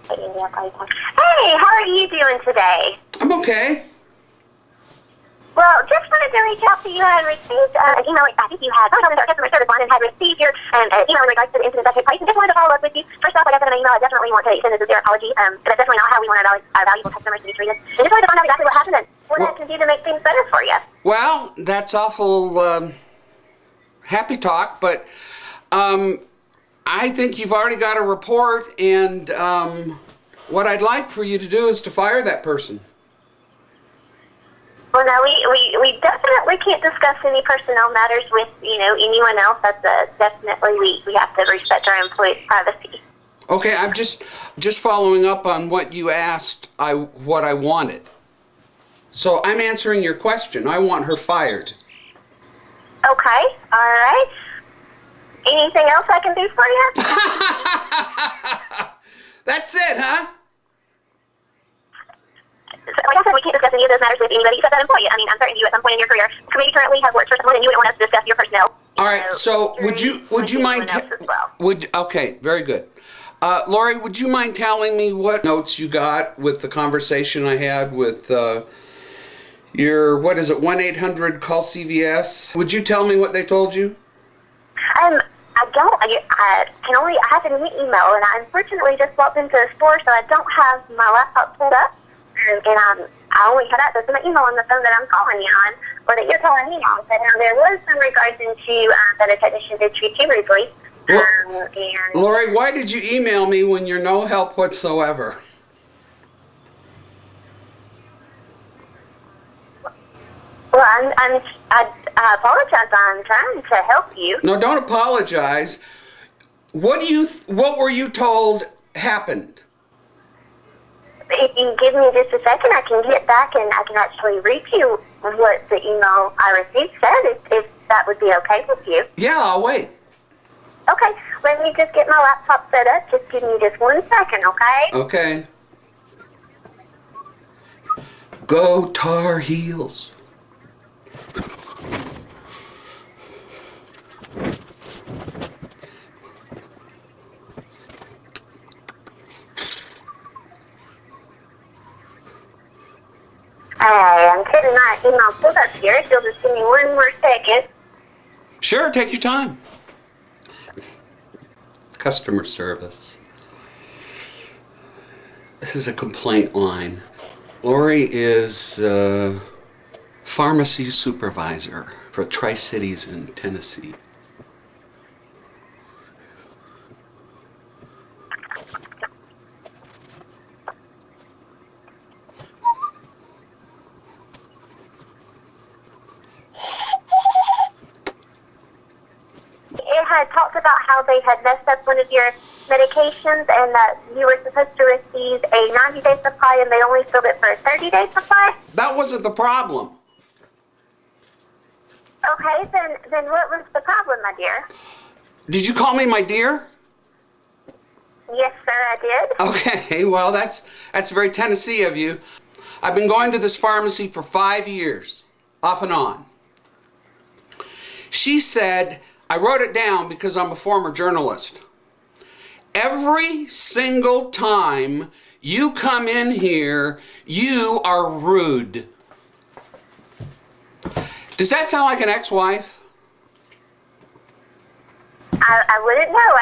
Hey, how are you doing today? I'm okay. Well, just wanted to reach out to you. I received an email, I think you had, on our customer service line and had received your email in regards to the incident that took place, and just wanted to follow up with you. First off, like I said in my email, I definitely want to send a sincere apology, but that's definitely not how we want our valuable customers to be treated. And just wanted to find out exactly what happened and what I can do to make things better for you. Well, that's awful happy talk, but I think you've already got a report, and what I'd like for you to do is to fire that person. Well, no, we definitely can't discuss any personnel matters with, anyone else. That's definitely, we have to respect our employees' privacy. Okay, I'm just following up on what you asked, what I wanted. So I'm answering your question. I want her fired. Okay, all right. Anything else I can do for you? That's it, huh? Like I said, we can't discuss any of those matters with anybody except that employee. I mean, I'm certain you at some point in your career maybe currently have worked for someone and you wouldn't want us to discuss your personnel. All right, so would you mind... Okay, very good. Lori, would you mind telling me what notes you got with the conversation I had with your, 1-800-CALL CVS? Would you tell me what they told you? I have an email, and I unfortunately just walked into a store, so I don't have my laptop pulled up. And I only had access to my email on the phone that I'm calling you on, or that you're calling me on. But there was some regards into that a technician did treat you rudely. Lori, why did you email me when you're no help whatsoever? Well, I apologize. I'm trying to help you. No, don't apologize. What were you told happened? If you give me just a second, I can get back and I can actually read you what the email I received said, if that would be okay with you. Yeah, I'll wait. Okay, let me just get my laptop set up. Just give me just 1 second, okay? Okay. Go Tar Heels. I'm getting my email pulled up here. If you'll just give me 1 more second. Sure, take your time. Customer service. This is a complaint line. Lori is pharmacy supervisor for Tri-Cities in Tennessee. It had talked about how they had messed up one of your medications and that you were supposed to receive a 90-day supply and they only filled it for a 30-day supply? That wasn't the problem. Okay, then what was the problem, my dear? Did you call me my dear? Yes, sir, I did. Okay, well, that's very Tennessee of you. I've been going to this pharmacy for 5 years, off and on. She said, I wrote it down because I'm a former journalist. Every single time you come in here, you are rude. Does that sound like an ex-wife? I wouldn't know.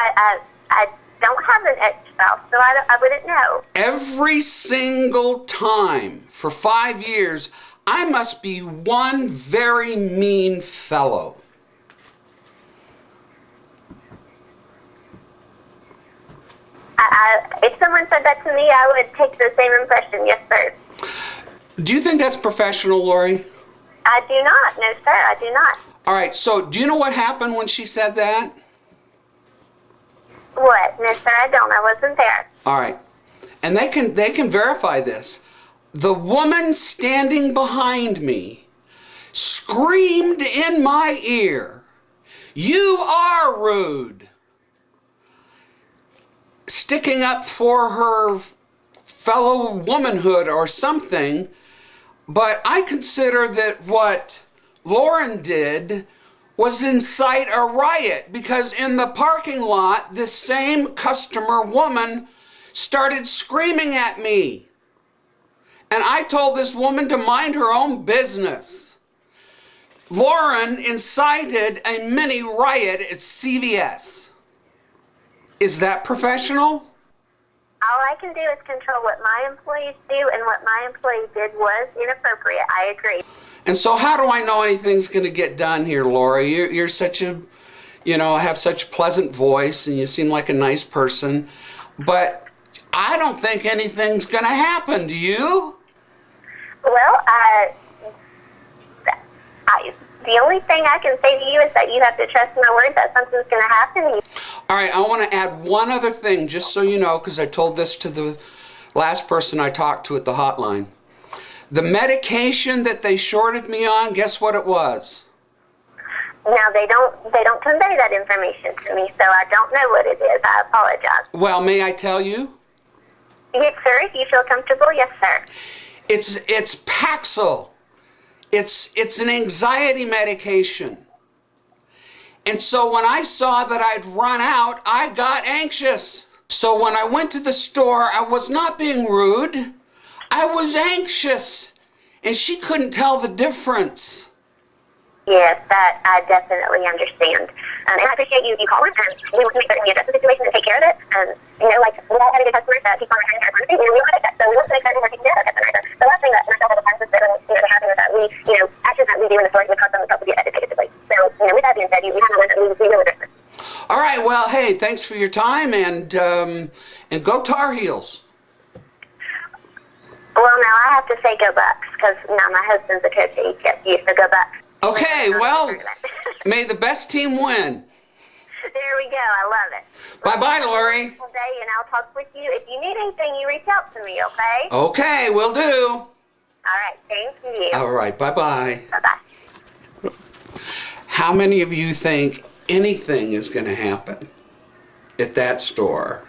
I don't have an ex-spouse, so I wouldn't know. Every single time for 5 years, I must be one very mean fellow. If someone said that to me, I would take the same impression. Yes, sir. Do you think that's professional, Lori? I do not. No, sir, I do not. All right, so do you know what happened when she said that? What? No, sir, I don't. I wasn't there. All right. And they can verify this. The woman standing behind me screamed in my ear, "You are rude," sticking up for her fellow womanhood or something. But I consider that what Lauren did was incite a riot, because in the parking lot, this same customer woman started screaming at me. And I told this woman to mind her own business. Lauren incited a mini riot at CVS. Is that professional? All I can do is control what my employees do, and what my employee did was inappropriate. I agree. And so how do I know anything's going to get done here, Lori? You're such a, have such a pleasant voice, and you seem like a nice person. But I don't think anything's going to happen. Do you? Well, the only thing I can say to you is that you have to trust my word that something's going to happen. All right, I want to add one other thing, just so you know, because I told this to the last person I talked to at the hotline. The medication that they shorted me on, guess what it was? Now, they don't convey that information to me, so I don't know what it is. I apologize. Well, may I tell you? Yes, sir. If you feel comfortable, yes, sir. It's Paxil. It's an anxiety medication. And so when I saw that I'd run out, I got anxious. So when I went to the store, I was not being rude. I was anxious. And she couldn't tell the difference. Yes, that I definitely understand. And I appreciate you calling, and we want to make certain we address the situation and take care of it. And, we all have a good customers that keep on returning our pharmacy, and we want to fix that. So we want to make certain we're taking care of that customer. The last thing that myself and the pharmacist did, that happened is that we, actions that we do in the store would cause them to be educatively. So, with that being said, we have no one that we will address this. All right, well, hey, thanks for your time, and go Tar Heels. Well, now I have to say go Bucks, because now my husband's a coach at ETSU, so go Bucks. Okay, well, may the best team win. There we go. I love it. Bye-bye, Lori. Day, and I'll talk with you. If you need anything, you reach out to me, okay? Okay, will do. All right. Thank you. All right. Bye-bye. Bye-bye. How many of you think anything is going to happen at that store?